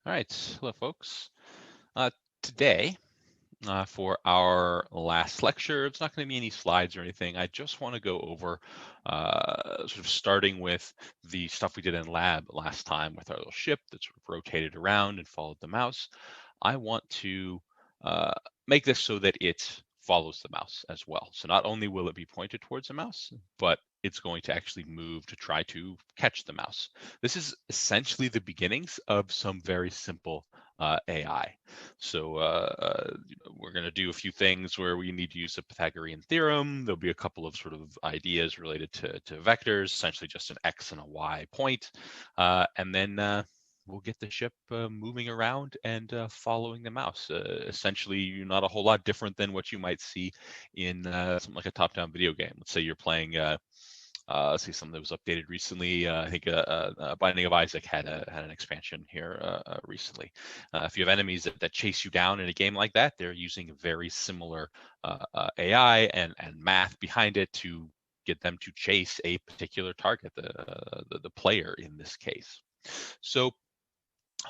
All right, hello folks. Today, for our last lecture, it's not going to be any slides or anything. I just want to go over sort of starting with the stuff we did in lab last time with our little ship that sort of rotated around and followed the mouse. I want to make this so that it follows the mouse as well. So not only will it be pointed towards the mouse, but it's going to actually move to try to catch the mouse. This is essentially the beginnings of some very simple AI. So we're going to do a few things where we need to use the Pythagorean theorem. There'll be a couple of sort of ideas related to vectors, essentially just an x and a y point, and then we'll get the ship moving around and following the mouse. Essentially, not a whole lot different than what you might see in something like a top-down video game. Let's say you're playing. Let's see, something that was updated recently. I think Binding of Isaac had an expansion here recently. If you have enemies that chase you down in a game like that, they're using a very similar AI and math behind it to get them to chase a particular target, the player in this case. So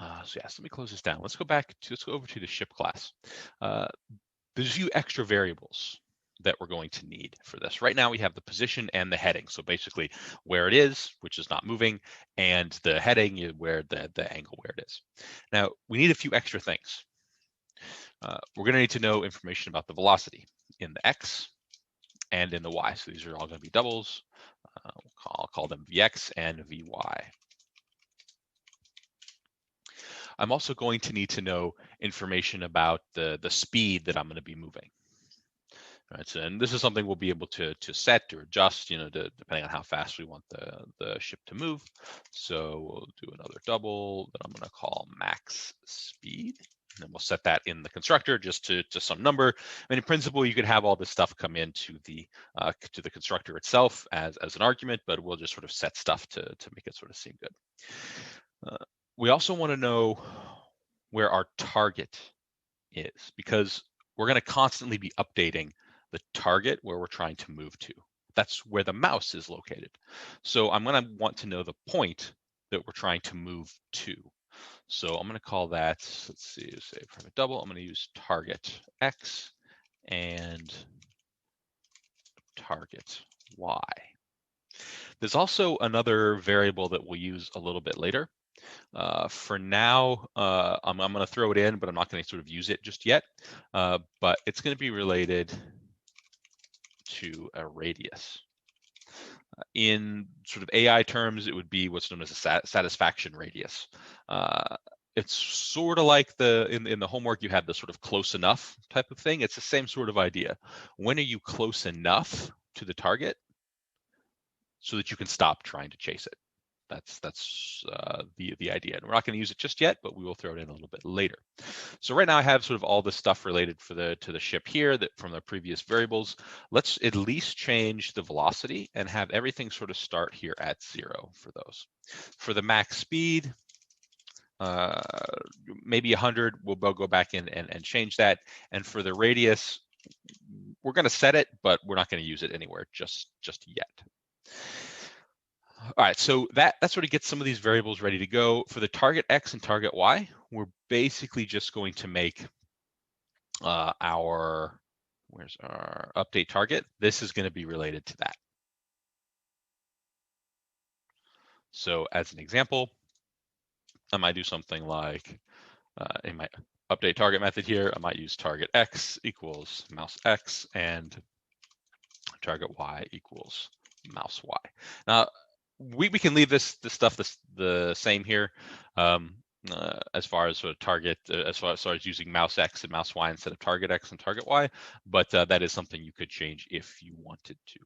yes, let me close this down. Let's go over to the ship class. There's a few extra variables that we're going to need for this. Right now we have the position and the heading. So basically where it is, which is not moving, and the heading is where the angle where it is. Now we need a few extra things. We're going to need to know information about the velocity in the X and in the Y. So these are all going to be doubles. I'll call them Vx and Vy. I'm also going to need to know information about the speed that I'm going to be moving. Right, so, and this is something we'll be able to set or adjust, depending on how fast we want the ship to move. So we'll do another double that I'm going to call max speed. And then we'll set that in the constructor just to some number. I mean, in principle, you could have all this stuff come into the constructor itself as an argument, but we'll just sort of set stuff to make it sort of seem good. We also want to know where our target is, because we're going to constantly be updating the target where we're trying to move to. That's where the mouse is located. So I'm going to want to know the point that we're trying to move to. So I'm going to call that, let's see, say private double. I'm going to use target X and target Y. There's also another variable that we'll use a little bit later. For now, I'm going to throw it in, but I'm not going to sort of use it just yet. But it's going to be related to a radius. In sort of AI terms, it would be what's known as a satisfaction radius. It's sort of like in the homework you have the sort of close enough type of thing. It's the same sort of idea. When are you close enough to the target so that you can stop trying to chase it? That's the idea. And we're not going to use it just yet, but we will throw it in a little bit later. So right now I have sort of all this stuff related to the ship here that from the previous variables. Let's at least change the velocity and have everything sort of start here at 0 for those. For the max speed, maybe 100, we'll go back in and change that. And for the radius, we're going to set it, but we're not going to use it anywhere just yet. All right, so that sort of gets some of these variables ready to go. For the target X and target Y, we're basically just going to make where's our update target? This is going to be related to that. So as an example, I might do something like in my update target method here, I might use target X equals mouse X and target Y equals mouse Y. Now, we can leave this stuff the same here as far as sort of target, as far as using mouse X and mouse Y instead of target X and target Y, but that is something you could change if you wanted to.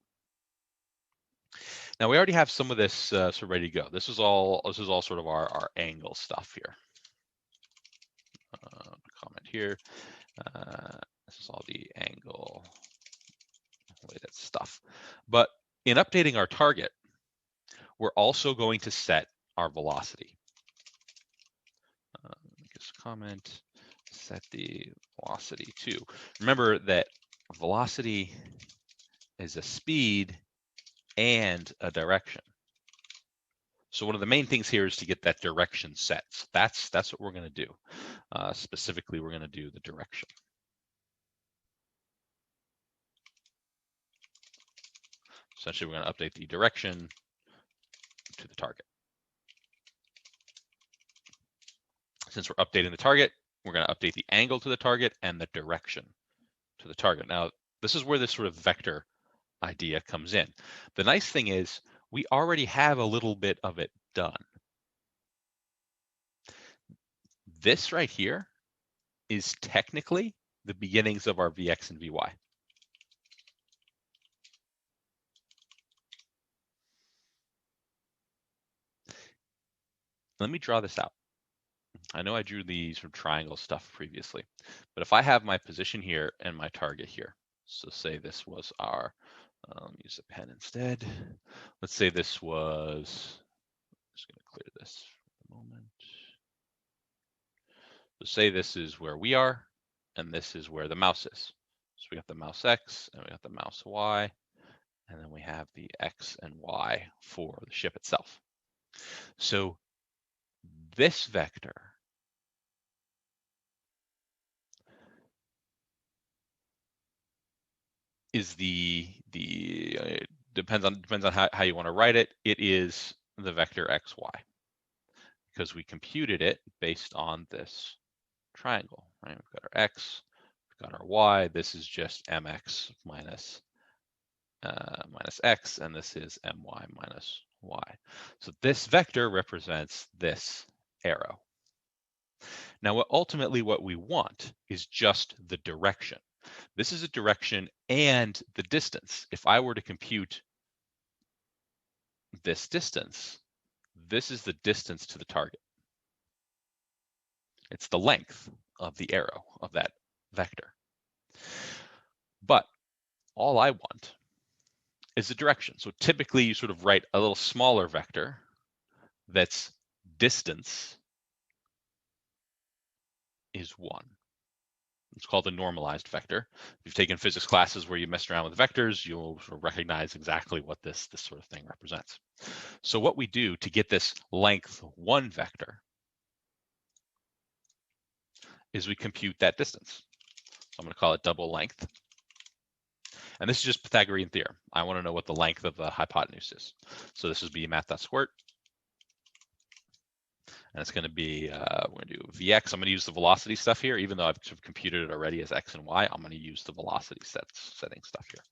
Now we already have some of this sort of ready to go. This is all sort of our angle stuff here. Comment here. This is all the angle related stuff. But in updating our target, we're also going to set our velocity. Make this comment, set the velocity to. Remember that velocity is a speed and a direction. So one of the main things here is to get that direction set. So that's what we're going to do. Specifically, we're going to do the direction. Essentially, we're going to update the direction to the target. Since we're updating the target, we're going to update the angle to the target and the direction to the target. Now, this is where this sort of vector idea comes in. The nice thing is we already have a little bit of it done. This right here is technically the beginnings of our Vx and Vy. Let me draw this out. I know I drew the sort of triangle stuff previously, but if I have my position here and my target here, so say this was our, use a pen instead. Let's say this was, I'm just going to clear this for the moment. So say this is where we are, and this is where the mouse is. So we got the mouse X, and we got the mouse Y, and then we have the X and Y for the ship itself. So this vector is depends on how you want to write it. It is the vector xy because we computed it based on this triangle, right? We've got our x, we've got our y. This is just mx minus x, and this is my minus y. So this vector represents this arrow. Now, ultimately what we want is just the direction. This is a direction and the distance. If I were to compute this distance, this is the distance to the target. It's the length of the arrow of that vector. But all I want is the direction. So typically you sort of write a little smaller vector that's distance is 1. It's called a normalized vector. If you've taken physics classes where you messed around with vectors, you'll sort of recognize exactly what this sort of thing represents. So what we do to get this length 1 vector is we compute that distance. So I'm going to call it double length. And this is just Pythagorean theorem. I want to know what the length of the hypotenuse is. So this is be math.squirt. And it's going to be, we're going to do Vx. I'm going to use the velocity stuff here, even though I've sort of computed it already as x and y. I'm going to use the velocity setting stuff here.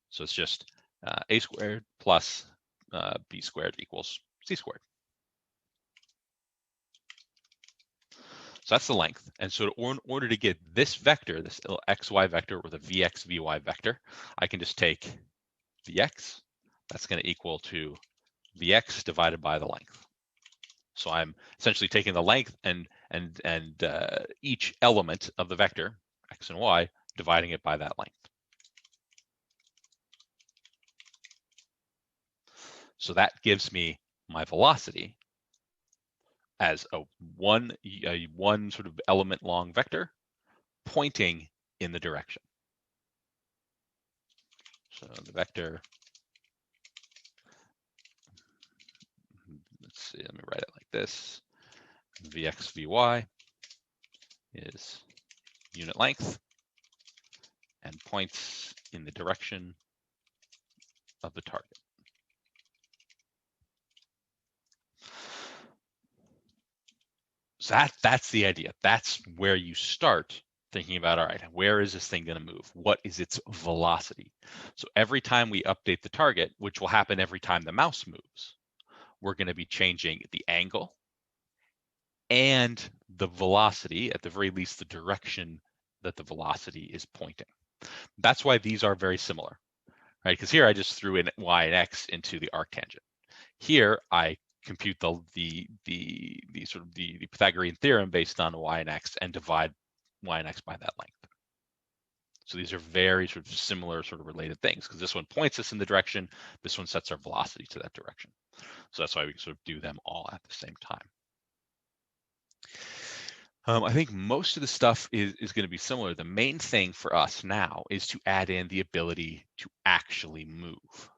So it's just a squared plus b squared equals c squared. So that's the length. And so in order to get this vector, this little xy vector or the Vx, Vy vector, I can just take Vx. That's going to equal to Vx divided by the length. So I'm essentially taking the length and each element of the vector, x and y, dividing it by that length. So that gives me my velocity as a one sort of element long vector pointing in the direction. So the vector, let's see, let me write it like this. Vx, Vy is unit length and points in the direction of the target. So that's the idea. That's where you start thinking about, all right, where is this thing going to move? What is its velocity? So every time we update the target, which will happen every time the mouse moves, we're going to be changing the angle and the velocity, at the very least, the direction that the velocity is pointing. That's why these are very similar, right? Because here I just threw in y and x into the arctangent. Here I compute the sort of the Pythagorean theorem based on y and x and divide y and x by that length. So these are very sort of similar, sort of related things, because this one points us in the direction, this one sets our velocity to that direction. So that's why we sort of do them all at the same time. I think most of the stuff is going to be similar. The main thing for us now is to add in the ability to actually move.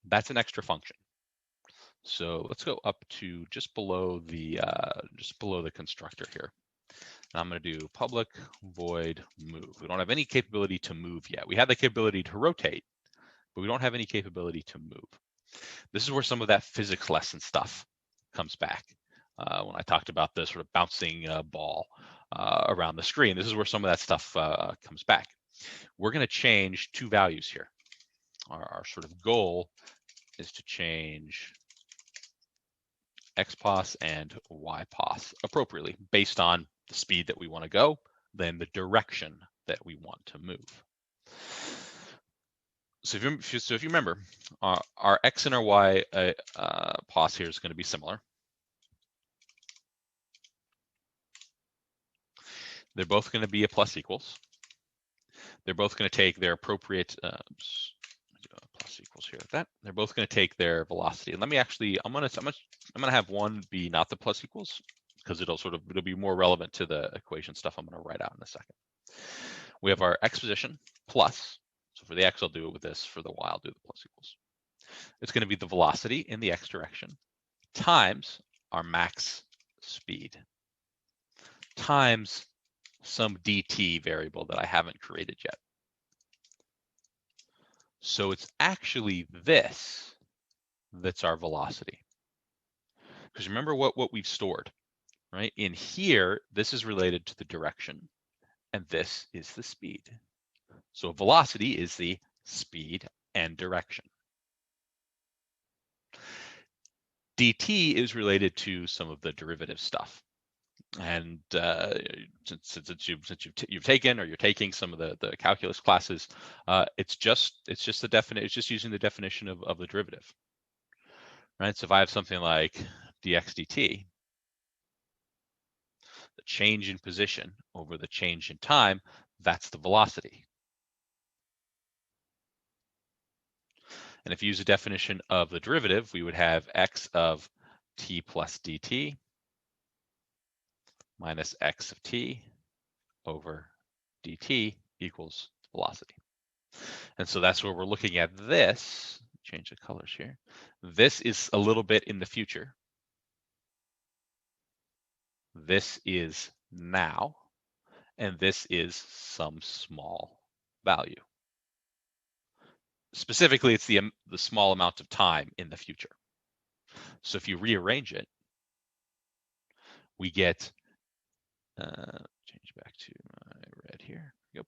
That's an extra function. So let's go up to just below the constructor here. And I'm going to do public void move. We don't have any capability to move yet. We have the capability to rotate, but we don't have any capability to move. This is where some of that physics lesson stuff comes back. When I talked about the sort of bouncing ball around the screen, this is where some of that stuff comes back. We're going to change two values here. Our sort of goal is to change xpos and ypos appropriately based on the speed that we want to go, then the direction that we want to move. So if you remember, our x and our y pos here is going to be similar. They're both going to be a plus equals. They're both going to take their appropriate plus equals here like that. They're both going to take their velocity. And let me actually, I'm going to have one be not the plus equals because it'll be more relevant to the equation stuff I'm going to write out in a second. We have our x position plus. So for the x, I'll do it with this. For the y, I'll do the plus equals. It's going to be the velocity in the x direction times our max speed times some dt variable that I haven't created yet. So it's actually this that's our velocity. Because remember what we've stored, right? In here, this is related to the direction, and this is the speed. So velocity is the speed and direction. dt is related to some of the derivative stuff. And since you've taken or you're taking some of the calculus classes, it's just using the definition of the derivative, right? So if I have something like dx dt, the change in position over the change in time, that's the velocity. And if you use the definition of the derivative, we would have x of t plus dt minus x of t over dt equals velocity. And so that's where we're looking at this. Change the colors here. This is a little bit in the future. This is now, and this is some small value. Specifically, it's the small amount of time in the future. So if you rearrange it, we get, change back to my red here. Yep.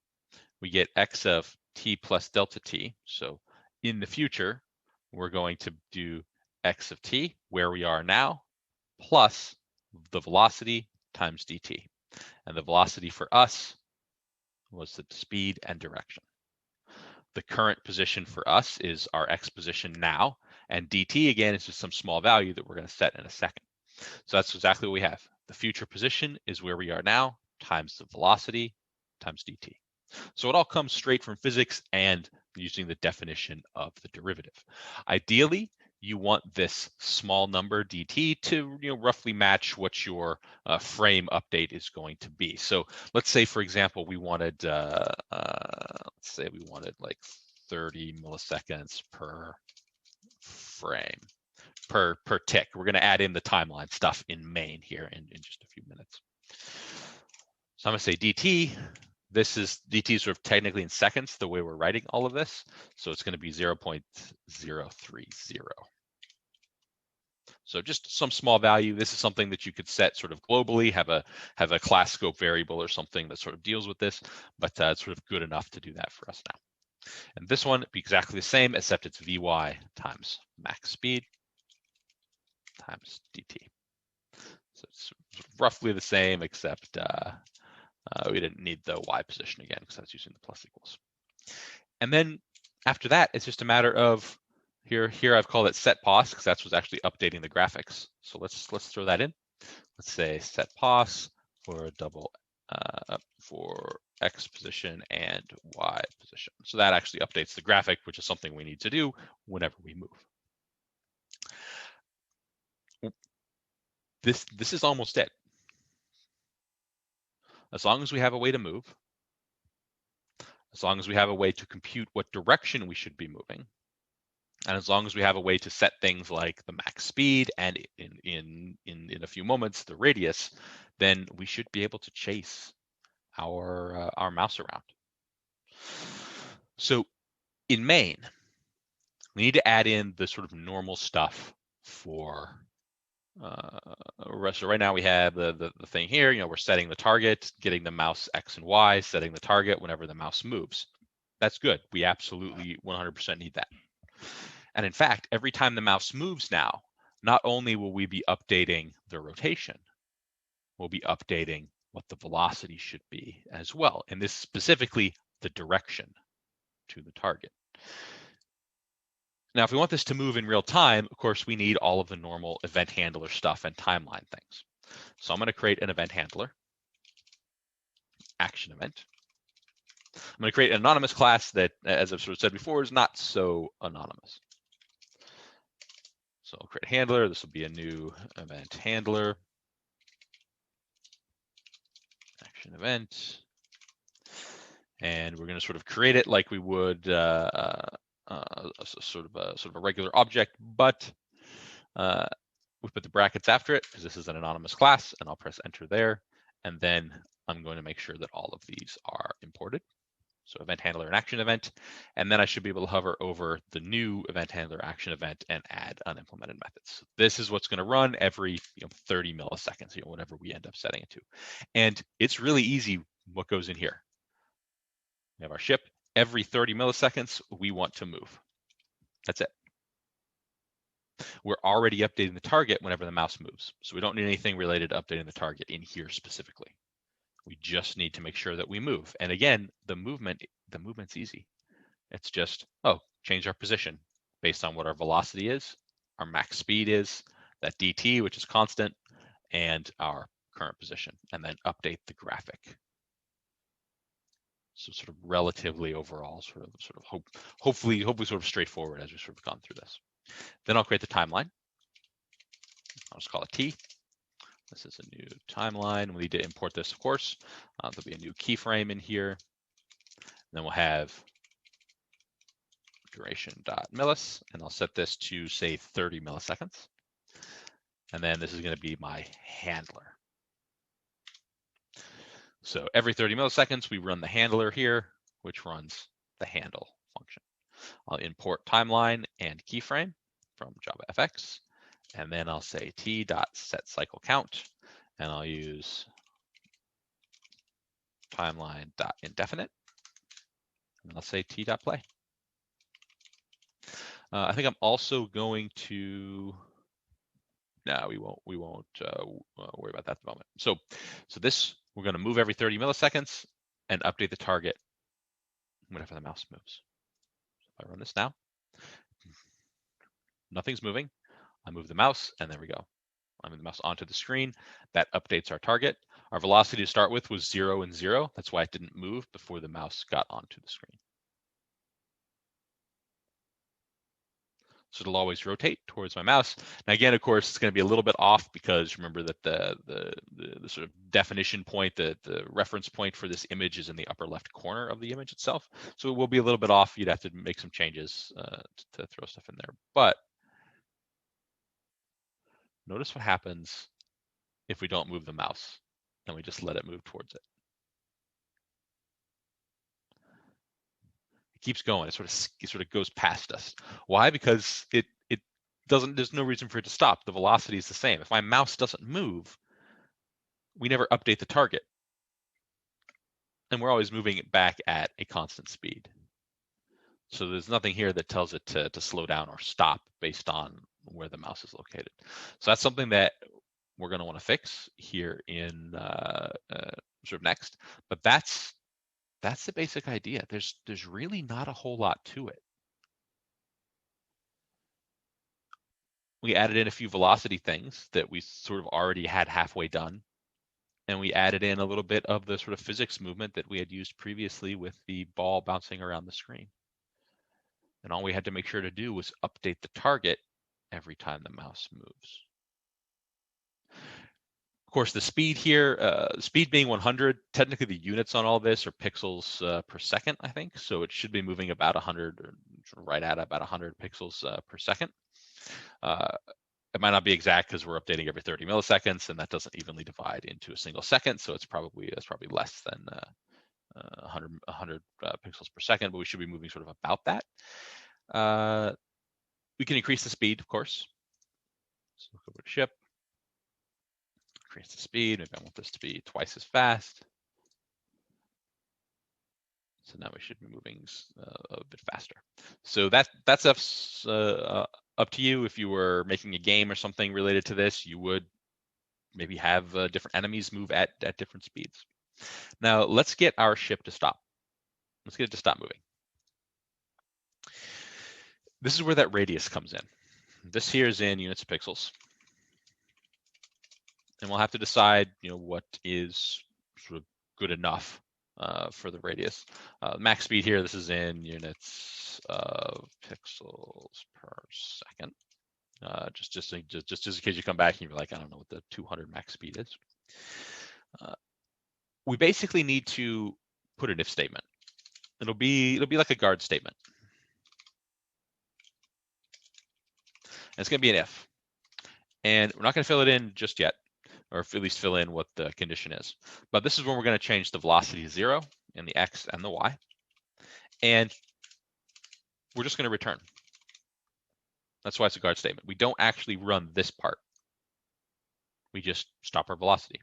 We get x of t plus delta t. So in the future, we're going to do x of t, where we are now, plus the velocity times dt. And the velocity for us was the speed and direction. The current position for us is our x position now, and dt again is just some small value that we're going to set in a second. So that's exactly what we have. The future position is where we are now times the velocity times dt. So it all comes straight from physics and using the definition of the derivative. Ideally, you want this small number dt to roughly match what your frame update is going to be. So let's say, for example, we wanted like 30 milliseconds per frame per tick. We're going to add in the timeline stuff in main here in just a few minutes. So I'm going to say dt. This is dt sort of technically in seconds, the way we're writing all of this. So it's going to be 0.030. So just some small value. This is something that you could set sort of globally, have a class scope variable or something that sort of deals with this, but it's sort of good enough to do that for us now. And this one be exactly the same, except it's Vy times max speed times dt. So it's roughly the same, except we didn't need the y position again because that's using the plus equals. And then after that, it's just a matter of here I've called it set pos because that's what's actually updating the graphics. So let's throw that in. Let's say set pos for double for x position and y position. So that actually updates the graphic, which is something we need to do whenever we move. This is almost it. As long as we have a way to move, as long as we have a way to compute what direction we should be moving, And as long as we have a way to set things like the max speed and in a few moments the radius, then we should be able to chase our mouse around. So in main, we need to add in the sort of normal stuff for so right now we have the thing here, we're setting the target, getting the mouse X and Y, setting the target whenever the mouse moves. That's good. We absolutely 100% need that. And in fact, every time the mouse moves now, not only will we be updating the rotation, we'll be updating what the velocity should be as well. And this specifically the direction to the target. Now, if we want this to move in real time, of course, we need all of the normal event handler stuff and timeline things. So I'm going to create an event handler, action event. I'm going to create an anonymous class that, as I've sort of said before, is not so anonymous. So I'll create a handler. This will be a new event handler, action event. And we're going to sort of create it like we would sort of a regular object, but we put the brackets after it because this is an anonymous class, and I'll press enter there. And then I'm going to make sure that all of these are imported. So event handler and action event. And then I should be able to hover over the new event handler action event and add unimplemented methods. This is what's going to run every 30 milliseconds, whatever we end up setting it to. And it's really easy what goes in here. We have our ship. Every 30 milliseconds, we want to move. That's it. We're already updating the target whenever the mouse moves. So we don't need anything related to updating the target in here specifically. We just need to make sure that we move. And again, the movement's easy. It's just, change our position based on what our velocity is, our max speed is, that dt, which is constant, and our current position, and then update the graphic. So sort of relatively overall, hopefully sort of straightforward as we've sort of gone through this. Then I'll create the timeline. I'll just call it T. This is a new timeline. We need to import this, of course. There'll be a new keyframe in here. Then we'll have duration.millis, and I'll set this to say 30 milliseconds. And then this is going to be my handler. So every 30 milliseconds, we run the handler here, which runs the handle function. I'll import timeline and keyframe from JavaFX, and then I'll say t.setCycleCount, and I'll use timeline.indefinite, and I'll say t.play. I think I'm also going to. No, we won't worry about that at the moment. So this, we're going to move every 30 milliseconds and update the target whenever the mouse moves. If I run this now, nothing's moving. I move the mouse, and there we go. I move the mouse onto the screen. That updates our target. Our velocity to start with was 0 and 0. That's why it didn't move before the mouse got onto the screen. So it'll always rotate towards my mouse. Now again, of course, it's going to be a little bit off because remember that the sort of definition point, the reference point for this image is in the upper left corner of the image itself. So it will be a little bit off. You'd have to make some changes to throw stuff in there. But notice what happens if we don't move the mouse and we just let it move towards it. It keeps going. It sort of goes past us. Why? Because it doesn't. There's no reason for it to stop. The velocity is the same. If my mouse doesn't move, we never update the target, and we're always moving it back at a constant speed. So there's nothing here that tells it to slow down or stop based on where the mouse is located. So that's something that we're going to want to fix here in sort of next. But that's the basic idea. There's really not a whole lot to it. We added in a few velocity things that we sort of already had halfway done. And we added in a little bit of the sort of physics movement that we had used previously with the ball bouncing around the screen. And all we had to make sure to do was update the target every time the mouse moves. Of course, the speed here, speed being 100, technically the units on all this are pixels per second, I think. So it should be moving about 100, or right at about 100 pixels per second. It might not be exact because we're updating every 30 milliseconds, and that doesn't evenly divide into a single second. So it's probably less than 100 pixels per second, but we should be moving sort of about that. We can increase the speed, of course. So look over to ship. Increase the speed. Maybe I want this to be twice as fast. So now we should be moving a bit faster. So that's up to you. If you were making a game or something related to this, you would maybe have different enemies move at different speeds. Now let's get our ship to stop. Let's get it to stop moving. This is where that radius comes in. This here is in units of pixels. And we'll have to decide, what is sort of good enough for the radius. Max speed here, this is in units of pixels per second. Just in case you come back and you're like, I don't know what the 200 max speed is. We basically need to put an if statement. It'll be like a guard statement. And it's going to be an if. And we're not going to fill it in just yet, or at least fill in what the condition is. But this is when we're going to change the velocity to 0 in the x and the y. And we're just going to return. That's why it's a guard statement. We don't actually run this part. We just stop our velocity.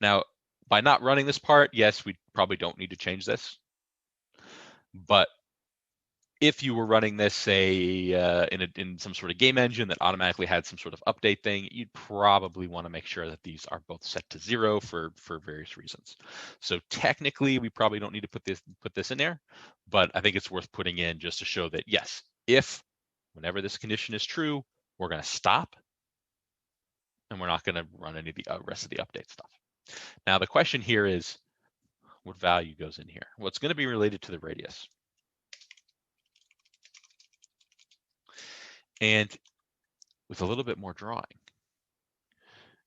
Now, by not running this part, yes, we probably don't need to change this. But if you were running this, say, in some sort of game engine that automatically had some sort of update thing, you'd probably want to make sure that these are both set to 0 for various reasons. So technically, we probably don't need to put this in there, but I think it's worth putting in just to show that, yes, if whenever this condition is true, we're going to stop, and we're not going to run any of the rest of the update stuff. Now, the question here is, what value goes in here? Well, it's going to be related to the radius. And with a little bit more drawing,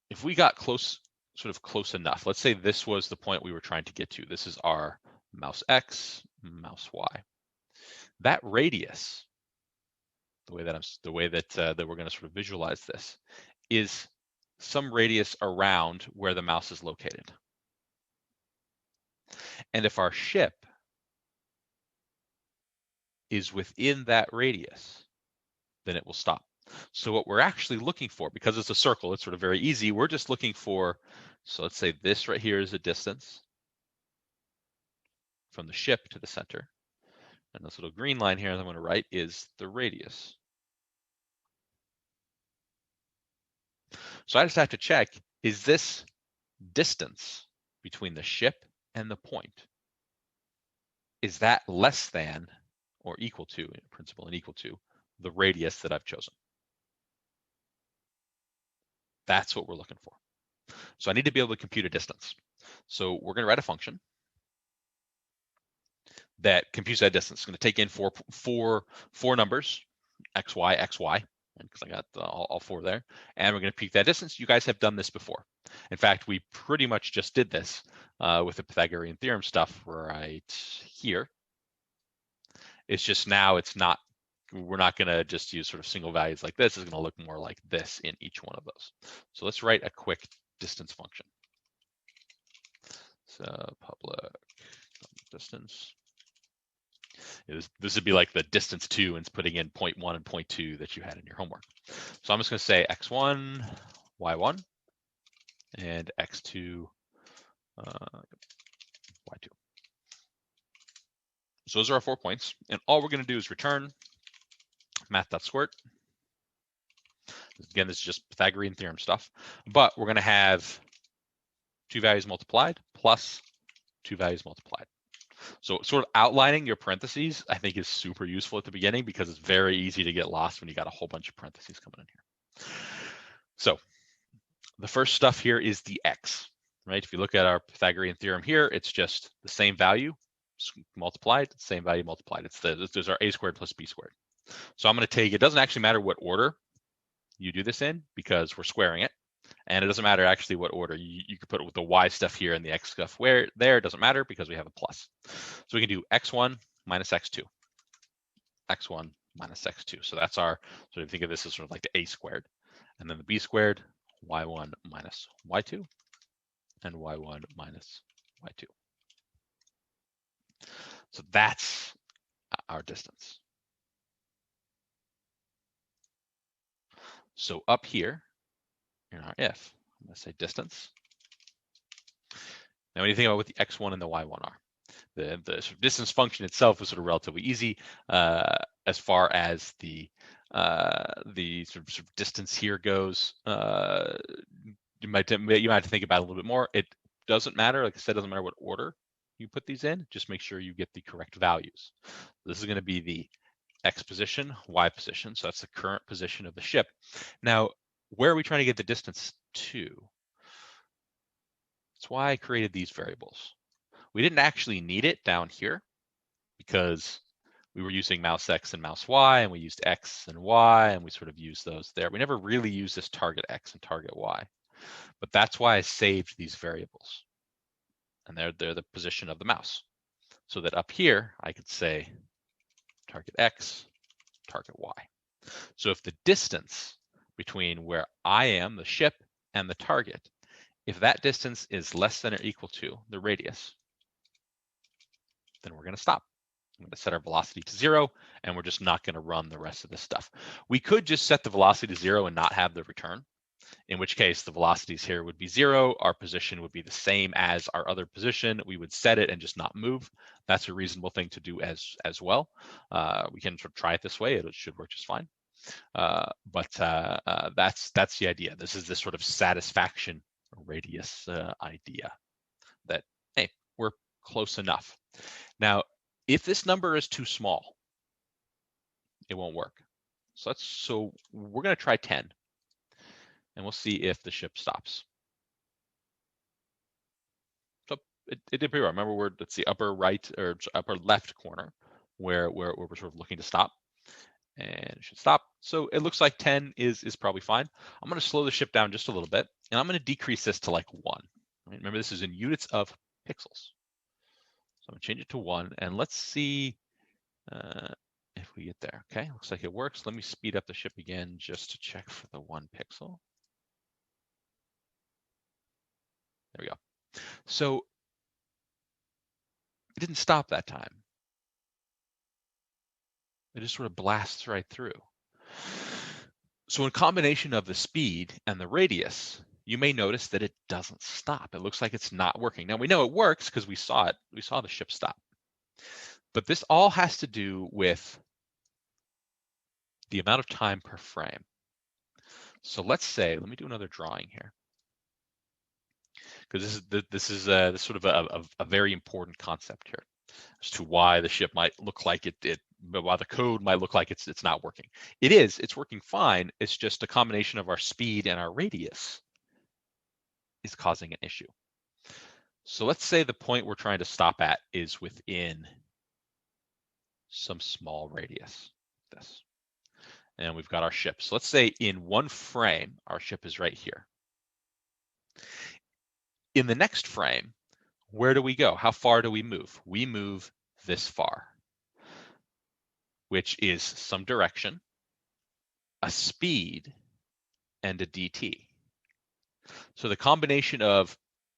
if we got close enough, let's say this was the point we were trying to get to. This is our mouse X, mouse Y. That radius, the way that we're going to sort of visualize this, is some radius around where the mouse is located. And if our ship is within that radius, then it will stop. So what we're actually looking for, because it's a circle, it's sort of very easy, we're just looking for, so let's say this right here is a distance from the ship to the center. And this little green line here that I'm going to write is the radius. So I just have to check, is this distance between the ship and the point, is that less than or equal to, in principle and equal to, the radius that I've chosen? That's what we're looking for. So I need to be able to compute a distance. So we're going to write a function that computes that distance. It's going to take in four numbers, x, y, because I got all four there. And we're going to compute that distance. You guys have done this before. In fact, we pretty much just did this with the Pythagorean theorem stuff right here. It's just now we're not going to just use sort of single values like this. It's going to look more like this in each one of those. So let's write a quick distance function. So public distance. This would be like the distance to, and it's putting in 0.1 and 0.2 that you had in your homework. So I'm just going to say x1, y1, and x2, y2. So those are our 4 points. And all we're going to do is return math.squirt. Again, this is just Pythagorean theorem stuff. But we're going to have 2 values multiplied plus 2 values multiplied. So sort of outlining your parentheses, I think, is super useful at the beginning because it's very easy to get lost when you got a whole bunch of parentheses coming in here. So the first stuff here is the x, right? If you look at our Pythagorean theorem here, it's just the same value multiplied, same value multiplied. There's our a squared plus b squared. So I'm going to take, it doesn't actually matter what order you do this in because we're squaring it. And it doesn't matter actually what order. You could put the y stuff here and the x stuff where there. It doesn't matter because we have a plus. So we can do x1 minus x2. x1 minus x2. So that's our, so think of this as sort of like the a squared. And then the b squared, y1 minus y2, and y1 minus y2. So that's our distance. So up here in our if, I'm going to say distance. Now, when you think about what the x1 and the y1 are, the sort of distance function itself is sort of relatively easy as far as the sort of distance here goes. You might have to think about it a little bit more. It doesn't matter. Like I said, it doesn't matter what order you put these in. Just make sure you get the correct values. This is going to be the x position, y position. So that's the current position of the ship. Now, where are we trying to get the distance to? That's why I created these variables. We didn't actually need it down here because we were using mouse X and mouse Y, and we used X and Y, and we sort of used those there. We never really used this target X and target Y, but that's why I saved these variables. And they're the position of the mouse. So that up here, I could say target X, target Y. So if the distance between where I am, the ship, and the target, if that distance is less than or equal to the radius, then we're going to stop. I'm going to set our velocity to 0, and we're just not going to run the rest of this stuff. We could just set the velocity to 0 and not have the return, in which case the velocities here would be 0. Our position would be the same as our other position. We would set it and just not move. That's a reasonable thing to do as well. We can sort of try it this way. It should work just fine. But that's the idea. This is this sort of satisfaction radius idea that, hey, we're close enough. Now, if this number is too small, it won't work. So we're going to try 10, and we'll see if the ship stops. So it did pretty well. Remember, it's the upper right or upper left corner where we're sort of looking to stop, and it should stop. So it looks like 10 is probably fine. I'm going to slow the ship down just a little bit, and I'm going to decrease this to like 1. Right? Remember, this is in units of pixels. So I'm going to change it to 1, and let's see if we get there. Okay, looks like it works. Let me speed up the ship again just to check for the 1 pixel. There we go. So it didn't stop that time. It just sort of blasts right through. So in combination of the speed and the radius, you may notice that it doesn't stop. It looks like it's not working. Now we know it works because we saw it. We saw the ship stop. But this all has to do with the amount of time per frame. So let's say, let me do another drawing here, because this is sort of a very important concept here as to why the ship might look like but why the code might look like it's not working. It's working fine. It's just a combination of our speed and our radius is causing an issue. So let's say the point we're trying to stop at is within some small radius, this. And we've got our ship. So let's say in 1 frame, our ship is right here. In the next frame, where do we go? How far do we move? We move this far, which is some direction, a speed, and a dt. So the combination of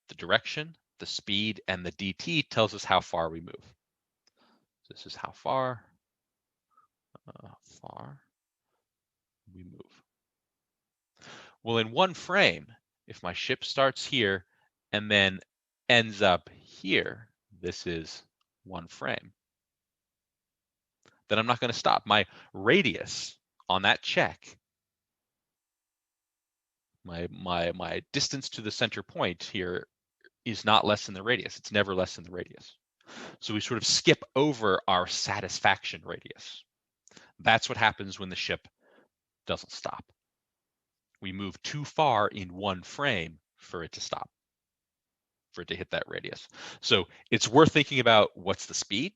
the direction, the speed, and the dt tells us how far we move. This is how far we move. Well, in 1 frame, if my ship starts here and then ends up here, this is 1 frame, then I'm not going to stop. My radius on that check, my distance to the center point here is not less than the radius. It's never less than the radius. So we sort of skip over our satisfaction radius. That's what happens when the ship doesn't stop. We move too far in 1 frame for it to stop, for it to hit that radius. So it's worth thinking about what's the speed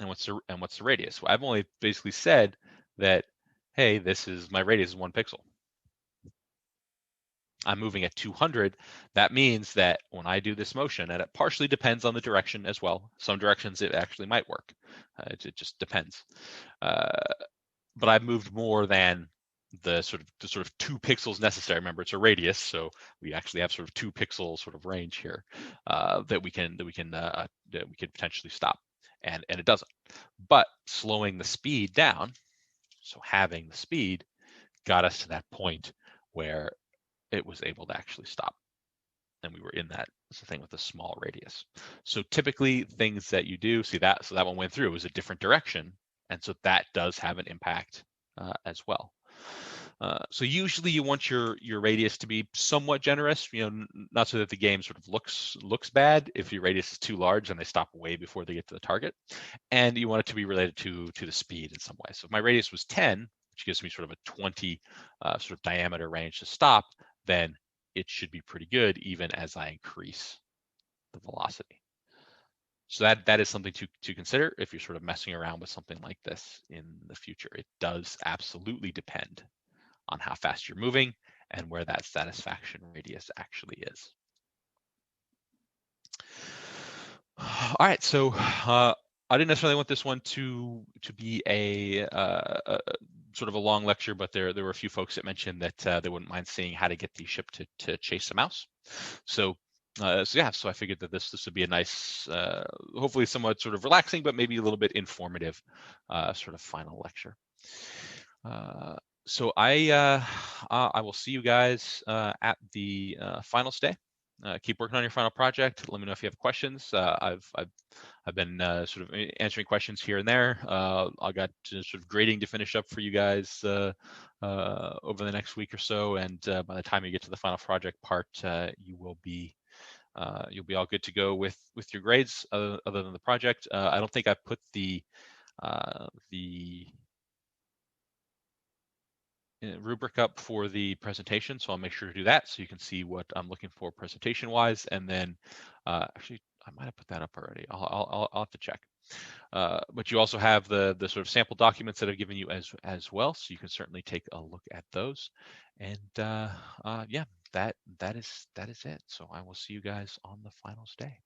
and what's the radius. I've only basically said that, hey, this is my radius is 1 pixel. I'm moving at 200, that means that when I do this motion, and it partially depends on the direction as well. Some directions it actually might work. It just depends. But I've moved more than the sort of 2 pixels necessary. Remember, it's a radius, so we actually have sort of 2 pixel sort of range here that we can potentially stop, and it doesn't. But slowing the speed down, so having the speed, got us to that point where it was able to actually stop, and we were in that thing with a small radius. So typically things that you do, see that, so that one went through, it was a different direction, and so that does have an impact as well. So usually you want your radius to be somewhat generous, not so that the game sort of looks bad if your radius is too large and they stop way before they get to the target, and you want it to be related to the speed in some way. So if my radius was 10, which gives me sort of a 20 sort of diameter range to stop, then it should be pretty good even as I increase the velocity. So that is something to consider if you're sort of messing around with something like this in the future. It does absolutely depend on how fast you're moving and where that satisfaction radius actually is. All right, so I didn't necessarily want this one to be a sort of a long lecture, but there were a few folks that mentioned that they wouldn't mind seeing how to get these shipped to Chase a Mouse. So yeah, so I figured that this would be a nice, hopefully somewhat sort of relaxing, but maybe a little bit informative sort of final lecture. So I will see you guys at the finals day. Keep working on your final project. Let me know if you have questions. I've been sort of answering questions here and there. I got sort of grading to finish up for you guys over the next week or so, and by the time you get to the final project part, you'll be all good to go with your grades. Other than the project, I don't think I put the rubric up for the presentation, so I'll make sure to do that so you can see what I'm looking for presentation wise. And then actually I might have put that up already. I'll have to check. But you also have the sort of sample documents that I've given you as well, so you can certainly take a look at those. And yeah, that is it. So I will see you guys on the finals day.